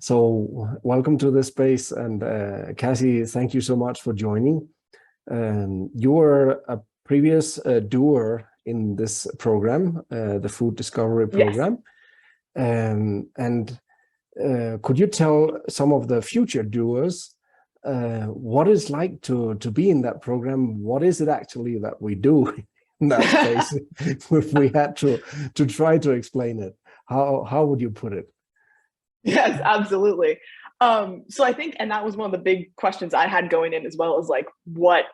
So welcome to this space. And Cassie, thank you so much for joining. You were a previous doer in this program, the Food Discovery Program. Yes. Could you tell some of the future doers what it's like to be in that program? What is it actually that we do in that space? If we had to try to explain it, how would you put it? Yes, absolutely. So I think, and that was one of the big questions I had going in, as well as like, what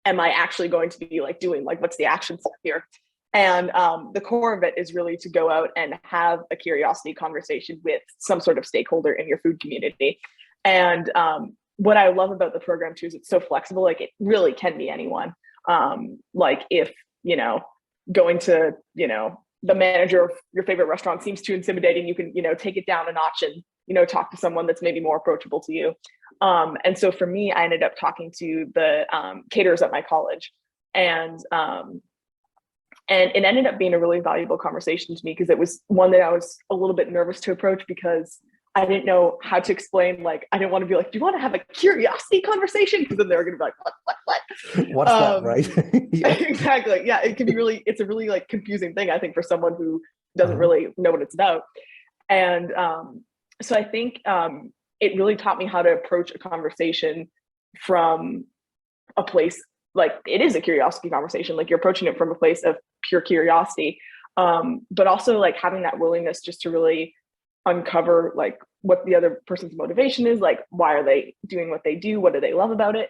am I actually going to be like doing? Like, what's the action step here? And the core of it is really to go out and have a curiosity conversation with some sort of stakeholder in your food community. And what I love about the program too is it's so flexible. Like, it really can be anyone. Like, if, going to, the manager of your favorite restaurant seems too intimidating, you can, take it down a notch and, talk to someone that's maybe more approachable to you. And so for me, I ended up talking to the caterers at my college, and it ended up being a really valuable conversation to me, because it was one that I was a little bit nervous to approach, because I didn't know how to explain. Like, I didn't want to be like, do you want to have a curiosity conversation? Because then they're going to be like, what? What's that, right? Yeah. Exactly. Yeah. It can be it's a really like confusing thing, I think, for someone who doesn't really know what it's about. And so I think it really taught me how to approach a conversation from a place, like, it is a curiosity conversation. Like, you're approaching it from a place of pure curiosity, but also like having that willingness just to really uncover like what the other person's motivation is, like, why are they doing what they do, what do they love about it,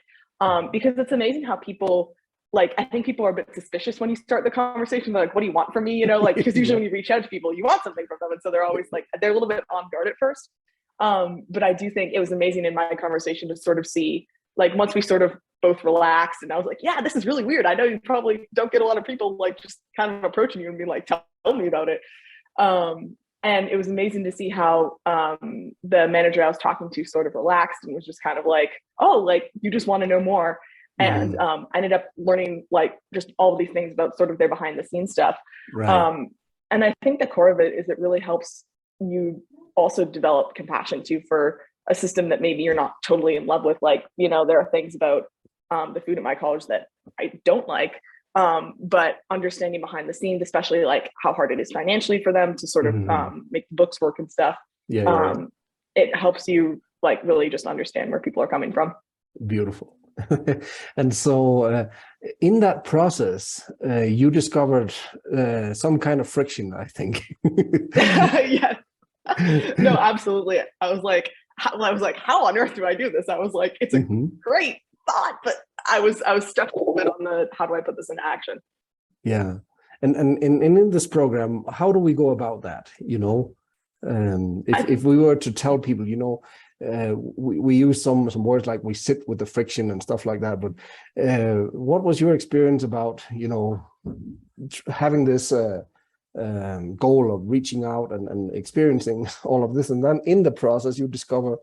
because it's amazing how people, like, I think people are a bit suspicious when you start the conversation. They're like, what do you want from me, like, because usually when you reach out to people, you want something from them, and so they're always like, they're a little bit on guard at first, but I do think it was amazing in my conversation to sort of see, like, once we sort of both relaxed, and I was like, yeah, this is really weird, I know you probably don't get a lot of people like just kind of approaching you and being like, tell me about it. And it was amazing to see how the manager I was talking to sort of relaxed and was just kind of like, oh, like, you just want to know more. And I ended up learning like just all of these things about sort of their behind the scenes stuff. Right. And I think the core of it is it really helps you also develop compassion too for a system that maybe you're not totally in love with. Like, there are things about the food at my college that I don't like. But understanding behind the scenes, especially like how hard it is financially for them to sort of make the books work and stuff. It helps you like really just understand where people are coming from. Beautiful. And so in that process, you discovered some kind of friction, I think. Yes. No, absolutely. I was like, how on earth do I do this? I was like, it's a great thought, but I was stuck a little bit on the, how do I put this into action? Yeah. And in this program, how do we go about that? If we were to tell people, we use some words like we sit with the friction and stuff like that, but what was your experience about, having this goal of reaching out and experiencing all of this, and then in the process you discover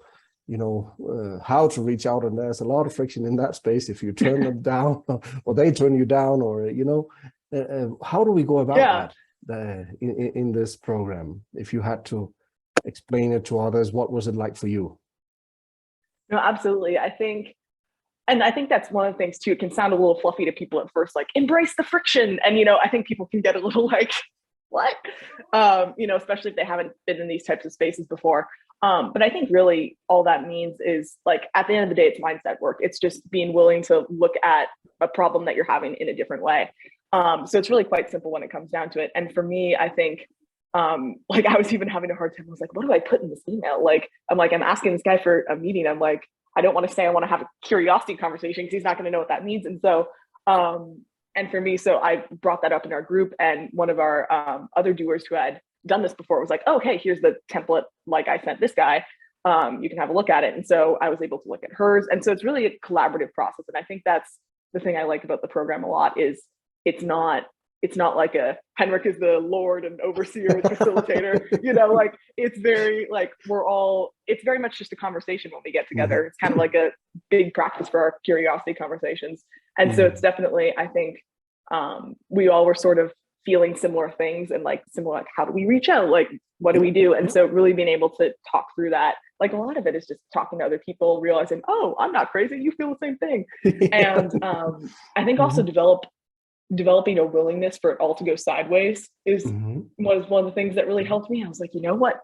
how to reach out, and there's a lot of friction in that space if you turn them down or they turn you down, or how do we go about that in this program? If you had to explain it to others, what was it like for you? No, absolutely. I think that's one of the things too. It can sound a little fluffy to people at first, like, embrace the friction, and I think people can get a little like, what, especially if they haven't been in these types of spaces before. But I think really all that means is, like, at the end of the day, it's mindset work. It's just being willing to look at a problem that you're having in a different way. So it's really quite simple when it comes down to it. And for me, I think, like, I was even having a hard time. I was like, what do I put in this email? Like, I'm asking this guy for a meeting. I'm like, I don't want to say I want to have a curiosity conversation because he's not going to know what that means. And so, and for me, so I brought that up in our group, and one of our other doers who had done this before was like, oh, hey, here's the template, like, I sent this guy, you can have a look at it. And so I was able to look at hers. And so it's really a collaborative process. And I think that's the thing I like about the program a lot, is it's not like a Henrik is the Lord and overseer and facilitator, like, it's very like, it's very much just a conversation when we get together. It's kind of like a big practice for our curiosity conversations. And so it's definitely, I think, we all were sort of feeling similar things and like similar, like, how do we reach out? Like, what do we do? And so really being able to talk through that, like a lot of it is just talking to other people, realizing, oh, I'm not crazy. You feel the same thing. And I think also developing a willingness for it all to go sideways was one of the things that really helped me. I was like, you know what?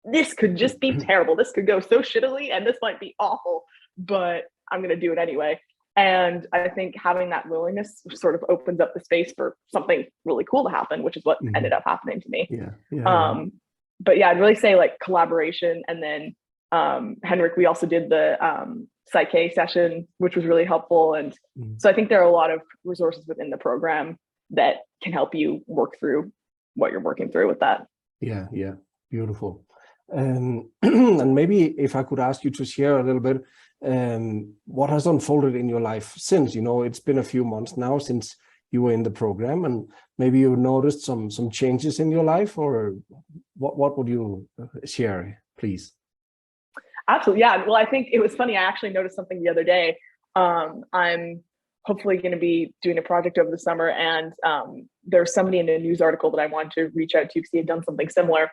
This could just be terrible. This could go so shittily and this might be awful, but I'm going to do it anyway. And I think having that willingness sort of opens up the space for something really cool to happen, which is what ended up happening to me. But yeah, I'd really say like collaboration. And then Henrik, we also did the Psyche session, which was really helpful. And so I think there are a lot of resources within the program that can help you work through what you're working through with that. Yeah, beautiful. And maybe if I could ask you to share a little bit, what has unfolded in your life since, it's been a few months now since you were in the program, and maybe you noticed some changes in your life, or what would you share, please? Absolutely. Yeah. Well, I think it was funny. I actually noticed something the other day. I'm hopefully going to be doing a project over the summer, and there's somebody in a news article that I wanted to reach out to because he had done something similar.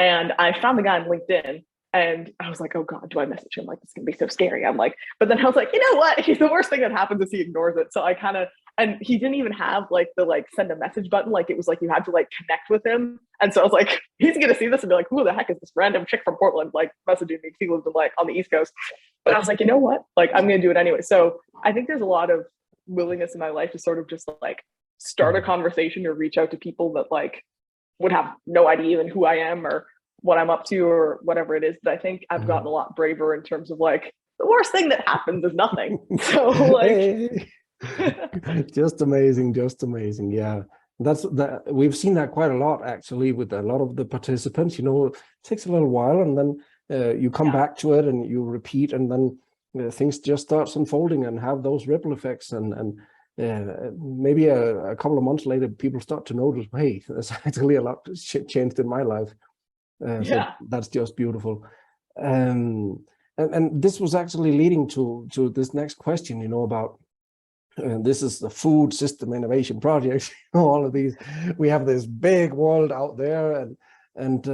And I found the guy on LinkedIn, and I was like, oh God, do I message him? Like, it's going to be so scary. I'm like, but then I was like, you know what? He's the worst thing that happens is he ignores it. So I and he didn't even have like the send a message button. Like it was like you had to like connect with him. And so I was like, he's going to see this and be like, who the heck is this random chick from Portland like messaging me? He lives like on the East Coast. But I was like, you know what? Like, I'm going to do it anyway. So I think there's a lot of willingness in my life to sort of just like start a conversation or reach out to people that like would have no idea even who I am or what I'm up to or whatever it is. But I think I've gotten a lot braver in terms of like, the worst thing that happens is nothing. So like just amazing. Yeah, we've seen that quite a lot actually with a lot of the participants. It takes a little while, and then you come back to it and you repeat, and then things just starts unfolding and have those ripple effects, and maybe a couple of months later people start to notice, hey, there's actually a lot changed in my life. So that's just beautiful. And this was actually leading to this next question, about this is the food system innovation project. All of these, we have this big world out there, and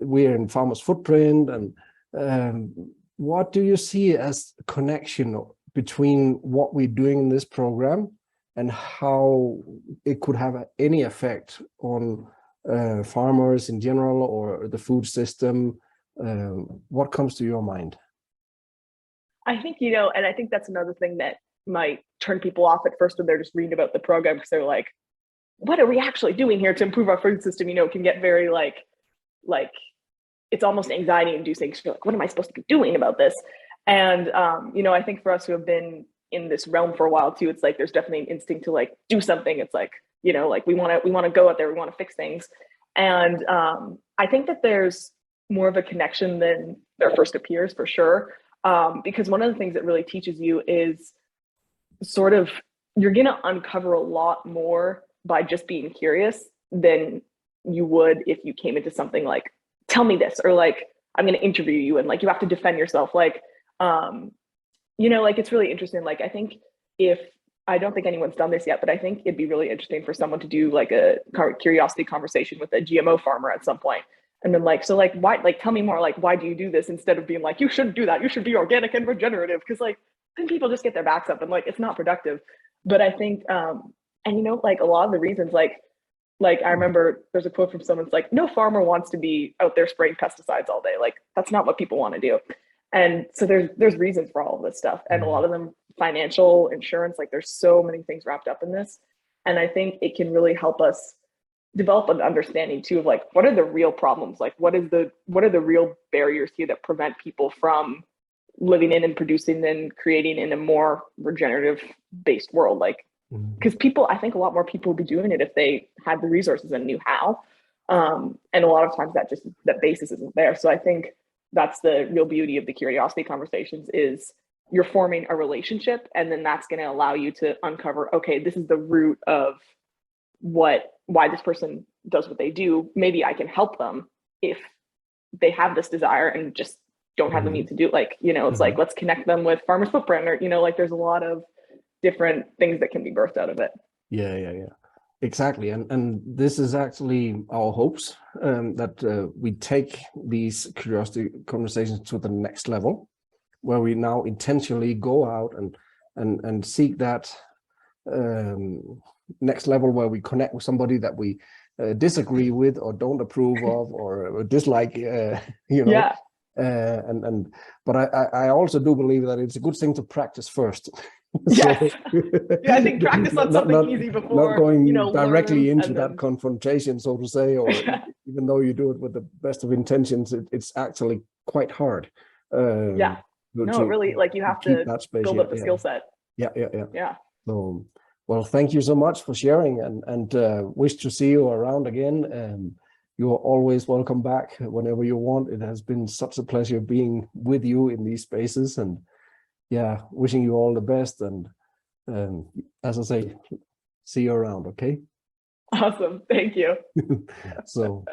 we're in Farmer's Footprint. And what do you see as a connection between what we're doing in this program and how it could have any effect on farmers in general or the food system? What comes to your mind? I think, and I think that's another thing that might turn people off at first when they're just reading about the program, because they're like, what are we actually doing here to improve our food system? It can get very like it's almost anxiety inducing. So you're like, what am I supposed to be doing about this? And I think for us who have been in this realm for a while too, it's like there's definitely an instinct to like do something. It's like, like we want to go out there, we want to fix things. And I think that there's more of a connection than there first appears, for sure. Because one of the things that really teaches you is sort of, you're going to uncover a lot more by just being curious than you would if you came into something like, tell me this, or like, I'm going to interview you and like, you have to defend yourself. Like, like it's really interesting. Like, I think I don't think anyone's done this yet, but I think it'd be really interesting for someone to do like a curiosity conversation with a GMO farmer at some point. And then like, so like, why, like, tell me more, like, why do you do this, instead of being like, you shouldn't do that, you should be organic and regenerative. Cause like, then people just get their backs up and like, it's not productive. But I think, and like a lot of the reasons, like I remember there's a quote from someone, it's like, no farmer wants to be out there spraying pesticides all day. Like, that's not what people want to do. And so there's reasons for all of this stuff. And a lot of them, financial, insurance, like there's so many things wrapped up in this. And I think it can really help us develop an understanding too of like, what are the real problems? Like, what are the real barriers here that prevent people from living in and producing and creating in a more regenerative based world? Like, because I think a lot more people would be doing it if they had the resources and knew how. And a lot of times that basis isn't there. So I think that's the real beauty of the curiosity conversations, is you're forming a relationship, and then that's going to allow you to uncover, okay, this is the root of why this person does what they do. Maybe I can help them if they have this desire and just don't have the means to do it. Like, it's like, let's connect them with Farmer's Footprint, or, like there's a lot of different things that can be birthed out of it. Yeah. Exactly, and this is actually our hopes, that we take these curiosity conversations to the next level, where we now intentionally go out and seek that next level where we connect with somebody that we disagree with or don't approve of or dislike, you know. Yeah. But I also do believe that it's a good thing to practice first. Yes. Yeah, I think practice on something easy before, not going directly learn, into that confrontation, so to say, or even though you do it with the best of intentions, it's actually quite hard. Yeah. No, really, like you have to that space, build up the skill set. Yeah. So, well, thank you so much for sharing, and wish to see you around again. You're always welcome back whenever you want. It has been such a pleasure being with you in these spaces, and yeah, wishing you all the best. And as I say, see you around, okay? Awesome. Thank you. So